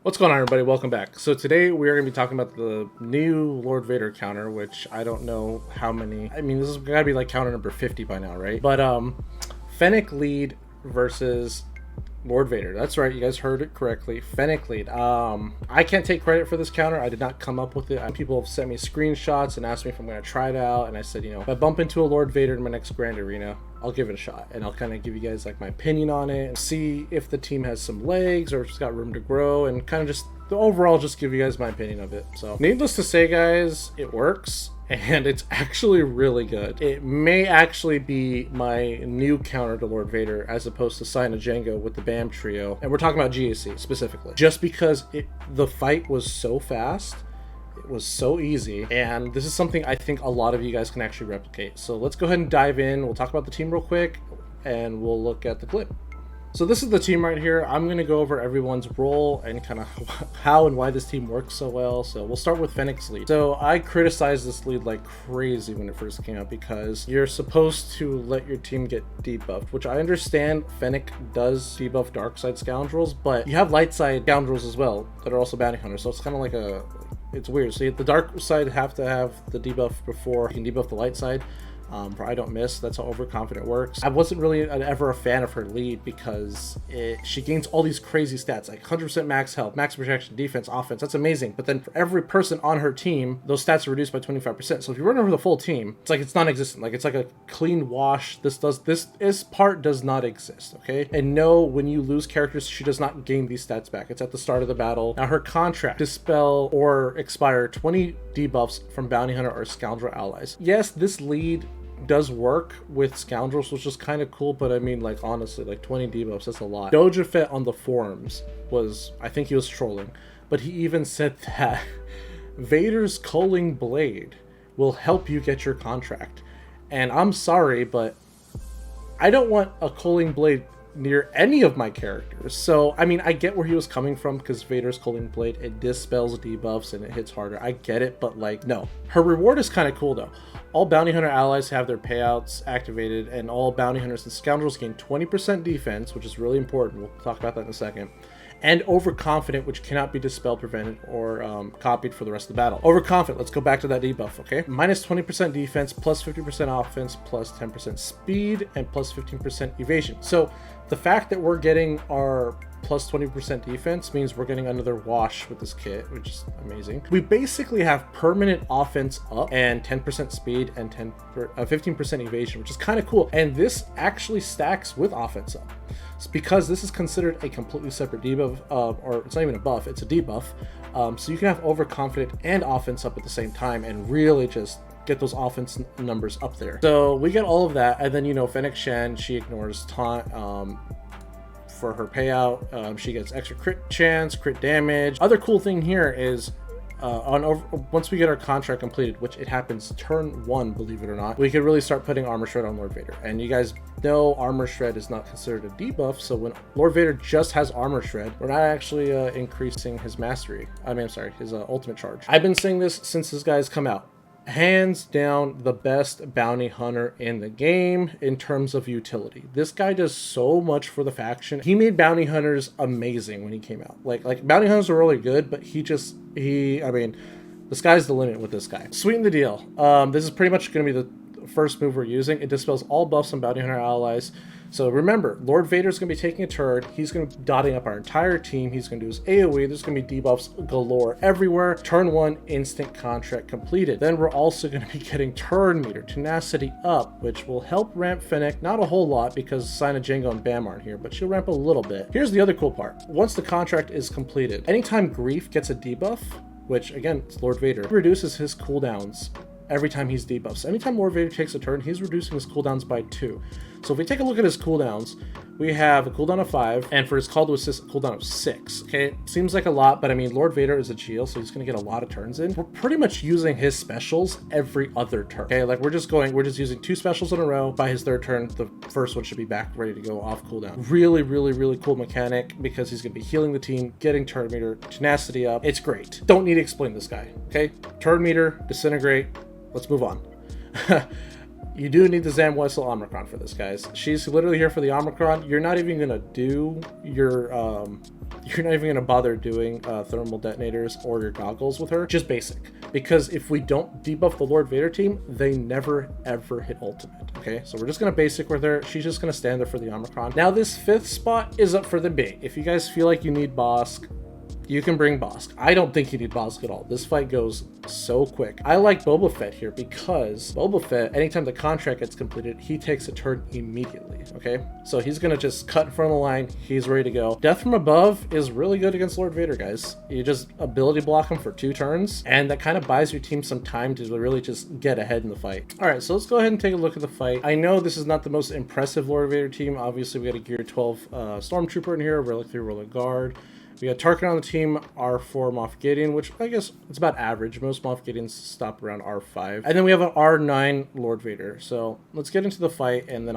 What's going on, everybody? Welcome back. So today we're going to be talking about the new Lord Vader counter, which I don't know how many. I mean, this is got to be like counter number 50 by now, right? But Fennec lead versus Lord Vader. That's right, you guys heard it correctly. Fennec lead. I can't take credit for this counter. I did not come up with it. People have sent me screenshots and asked me if I'm going to try it out, and I said, if I bump into a Lord Vader in my next Grand Arena, I'll give it a shot, and I'll kind of give you guys like my opinion on it and see if the team has some legs or if it's got room to grow, and kind of just overall just give you guys my opinion of it. So needless to say, guys, it works. And it's actually really good. It may actually be my new counter to Lord Vader as opposed to Sign of Django with the BAM trio. And we're talking about GAC specifically. Just because the fight was so fast, it was so easy, and this is something I think a lot of you guys can actually replicate. So let's go ahead and dive in. We'll talk about the team real quick, and we'll look at the clip. So this is the team right here. I'm going to go over everyone's role and kind of how and why this team works so well. So we'll start with Fennec's lead. So I criticized this lead like crazy when it first came out because you're supposed to let your team get debuffed, which I understand Fennec does debuff dark side scoundrels, but you have light side scoundrels as well that are also bounty hunters. So it's kind of like it's weird. So the dark side have to have the debuff before you can debuff the light side. For I don't miss, that's how overconfident works. I wasn't really ever a fan of her lead because she gains all these crazy stats, like 100% max health, max protection, defense, offense. That's amazing. But then for every person on her team, those stats are reduced by 25%. So if you run over the full team, it's like it's non-existent. Like it's like a clean wash. This part does not exist. Okay, and no, when you lose characters, she does not gain these stats back. It's at the start of the battle. Now her contract: dispel or expire 20 debuffs from bounty hunter or scoundrel allies. Yes, this lead does work with scoundrels, which is kind of cool, but I mean, like, honestly, like 20 debuffs, that's a lot. Doja Fett on the forums I think he was trolling, but he even said that Vader's Culling Blade will help you get your contract. And I'm sorry, but I don't want a Culling Blade near any of my characters. So I mean, I get where he was coming from because Vader's Culling Blade, it dispels debuffs and it hits harder. I get it, but like, no. Her reward is kind of cool though. All bounty hunter allies have their payouts activated, and all bounty hunters and scoundrels gain 20% defense, which is really important. We'll talk about that in a second. And Overconfident, which cannot be dispelled, prevented, or copied for the rest of the battle. Overconfident, let's go back to that debuff, okay? Minus 20% defense, plus 50% offense, plus 10% speed, and plus 15% evasion. So the fact that we're getting our plus 20% defense means we're getting another wash with this kit, which is amazing. We basically have permanent offense up and 10% speed and 15% evasion, which is kind of cool. And this actually stacks with offense up. It's because this is considered a completely separate debuff, or it's not even a buff, it's a debuff. So you can have overconfident and offense up at the same time and really just get those offense numbers up there. So we get all of that, and then Fennec Shen, she ignores taunt for her payout. She gets extra crit chance, crit damage. Other cool thing here is once we get our contract completed, which it happens turn 1, believe it or not, we can really start putting armor shred on Lord Vader. And you guys know armor shred is not considered a debuff, so when Lord Vader just has armor shred, we're not actually increasing his mastery. His ultimate charge. I've been saying this since this guy's come out. Hands down the best bounty hunter in the game in terms of utility. This guy does so much for the faction. He made bounty hunters amazing when he came out. Like bounty hunters are really good, but I mean, the sky's the limit with this guy. Sweeten the deal. This is pretty much going to be the first move we're using. It dispels all buffs on bounty hunter allies. So remember, Lord Vader's going to be taking a turn. He's going to be dotting up our entire team. He's going to do his AoE. There's going to be debuffs galore everywhere. Turn 1, instant contract completed. Then we're also going to be getting turn meter, tenacity up, which will help ramp Fennec. Not a whole lot because Sign of Django and BAM aren't here, but she'll ramp a little bit. Here's the other cool part. Once the contract is completed, anytime Grief gets a debuff, which again, it's Lord Vader, reduces his cooldowns every time he's debuffed. So anytime Lord Vader takes a turn, he's reducing his cooldowns by 2. So if we take a look at his cooldowns, we have a cooldown of 5, and for his call to assist, a cooldown of 6. Okay, seems like a lot, but I mean, Lord Vader is a GL, so he's going to get a lot of turns in. We're pretty much using his specials every other turn. Okay, like we're just using 2 specials in a row. By his 3rd turn, the first one should be back ready to go off cooldown. Really, really, really cool mechanic because he's going to be healing the team, getting turn meter, tenacity up. It's great. Don't need to explain this guy. Okay, turn meter, disintegrate. Let's move on. You do need the Zam Wessel Omicron for this, guys. She's literally here for the Omicron. You're not even gonna do your you're not even gonna bother doing thermal detonators or your goggles with her. Just basic, because if we don't debuff the Lord Vader team, they never ever hit ultimate. Okay, so we're just gonna basic with her. She's just gonna stand there for the Omicron. Now this 5th spot is up for debate. If you guys feel like you need Bosk, you can bring Bosk. I don't think you need Bosk at all. This fight goes so quick. I like Boba Fett here because Boba Fett, anytime the contract gets completed, he takes a turn immediately, okay? So he's gonna just cut in front of the line. He's ready to go. Death from above is really good against Lord Vader, guys. You just ability block him for 2 turns, and that kind of buys your team some time to really just get ahead in the fight. All right, so let's go ahead and take a look at the fight. I know this is not the most impressive Lord Vader team. Obviously, we got a Gear 12 Stormtrooper in here, Relic 3 Roller Guard. We got Tarkin on the team, R4 Moff Gideon, which I guess it's about average. Most Moff Gideons stop around R5. And then we have an R9 Lord Vader. So let's get into the fight, and then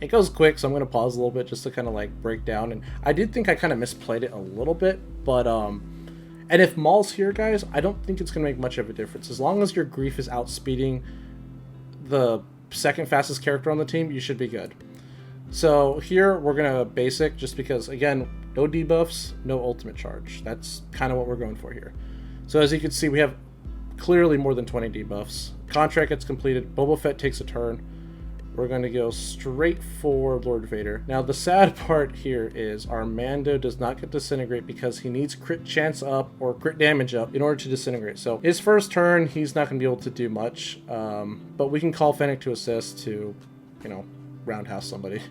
it goes quick, so I'm going to pause a little bit just to kind of like break down. And I did think I kind of misplayed it a little bit, but and if Maul's here, guys, I don't think it's going to make much of a difference. As long as your Grief is outspeeding the second fastest character on the team, you should be good. So here we're going to basic just because, again, no debuffs, no ultimate charge. That's kind of what we're going for here. So as you can see, we have clearly more than 20 debuffs. Contract gets completed. Boba Fett takes a turn. We're going to go straight for Lord Vader. Now, the sad part here is our Mando does not get disintegrate because he needs crit chance up or crit damage up in order to disintegrate. So his first turn, he's not going to be able to do much. But we can call Fennec to assist to, you know, roundhouse somebody.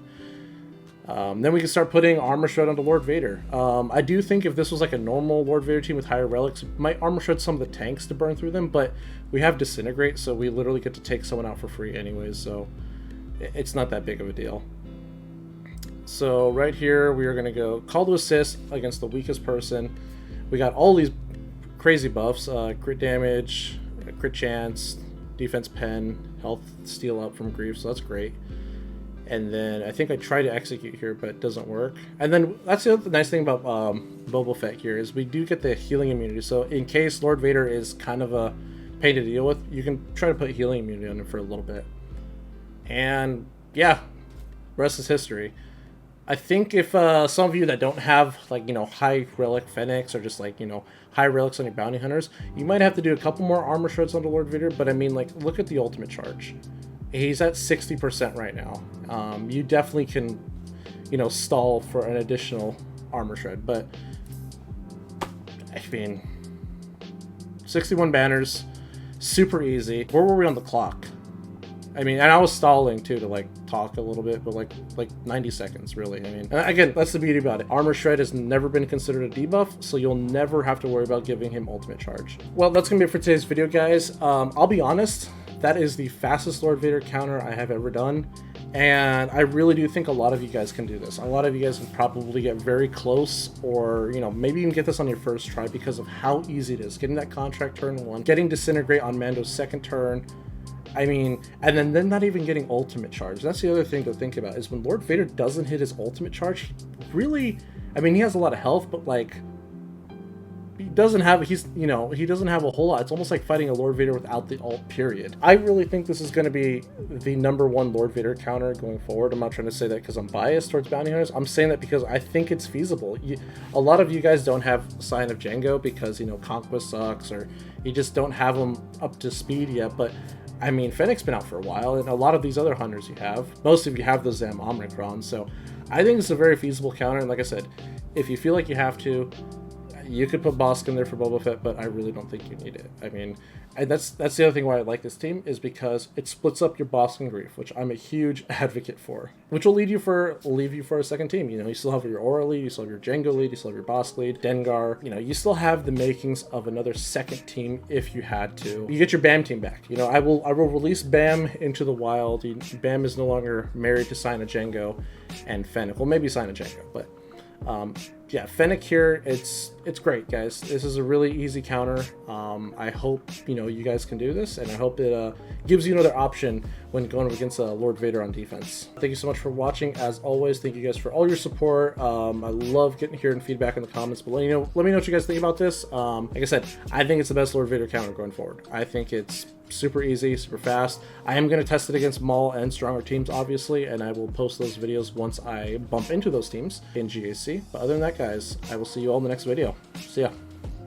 Then we can start putting Armor Shred onto Lord Vader. I do think if this was like a normal Lord Vader team with higher relics, we might Armor Shred some of the tanks to burn through them, but we have Disintegrate, so we literally get to take someone out for free anyways, so it's not that big of a deal. So right here, we are going to go Call to Assist against the weakest person. We got all these crazy buffs, crit damage, crit chance, defense pen, health steal up from Grief, so that's great. And then I think I try to execute here, but it doesn't work. And then that's the other nice thing about Boba Fett here is we do get the healing immunity. So in case Lord Vader is kind of a pain to deal with, you can try to put healing immunity on him for a little bit. And yeah, rest is history. I think if some of you that don't have, like, you know, high relic Fennecs or just like, you know, high relics on your bounty hunters, you might have to do a couple more armor shreds onto Lord Vader. But I mean, like, look at the ultimate charge. He's at 60% right now. You definitely can, you know, stall for an additional armor shred, but I mean, 61 banners, super easy. Where were we on the clock? I mean, and I was stalling too to like talk a little bit, but like 90 seconds really. I mean, again, that's the beauty about it. Armor Shred has never been considered a debuff, so you'll never have to worry about giving him ultimate charge. Well, that's gonna be it for today's video, guys. I'll be honest, that is the fastest Lord Vader counter I have ever done, and I really do think a lot of you guys can do this. A lot of you guys can probably get very close, or, you know, maybe even get this on your first try because of how easy it is. Getting that contract turn 1, getting Disintegrate on Mando's second turn, I mean, and then not even getting ultimate charge. That's the other thing to think about, is when Lord Vader doesn't hit his ultimate charge, really, I mean, he has a lot of health, but like, he doesn't have a whole lot. It's almost like fighting a Lord Vader without the ult, period. I really think this is going to be the #1 Lord Vader counter going forward. I'm not trying to say that because I'm biased towards bounty hunters. I'm saying that because I think it's feasible. A lot of you guys don't have Sign of Jango because, you know, Conquest sucks, or you just don't have them up to speed yet, but I mean, Fennec's been out for a while, and a lot of these other hunters you have, most of you have the Zam Omicron, so I think it's a very feasible counter. And like I said, if you feel like you have to, you could put Bosk in there for Boba Fett, but I really don't think you need it. I mean, and that's the other thing why I like this team, is because it splits up your Bosk and Grief, which I'm a huge advocate for, which will leave you for a second team. You know, you still have your Aura lead, you still have your Jango lead, you still have your Bosk lead, Dengar. You know, you still have the makings of another second team if you had to. You get your BAM team back. You know, I will release BAM into the wild. BAM is no longer married to Sign of Jango and Fennec. Well, maybe Sign of Jango, but yeah, Fennec here, it's great, guys. This is a really easy counter. I hope, you know, you guys can do this, and I hope it gives you another option when going up against Lord Vader on defense. Thank you so much for watching. As always, thank you guys for all your support. I love hearing feedback in the comments, but let me know what you guys think about this. Like I said, I think it's the best Lord Vader counter going forward. I think it's super easy, super fast. I am going to test it against Maul and stronger teams, obviously, and I will post those videos once I bump into those teams in GAC. But other than that, guys, I will see you all in the next video. See ya.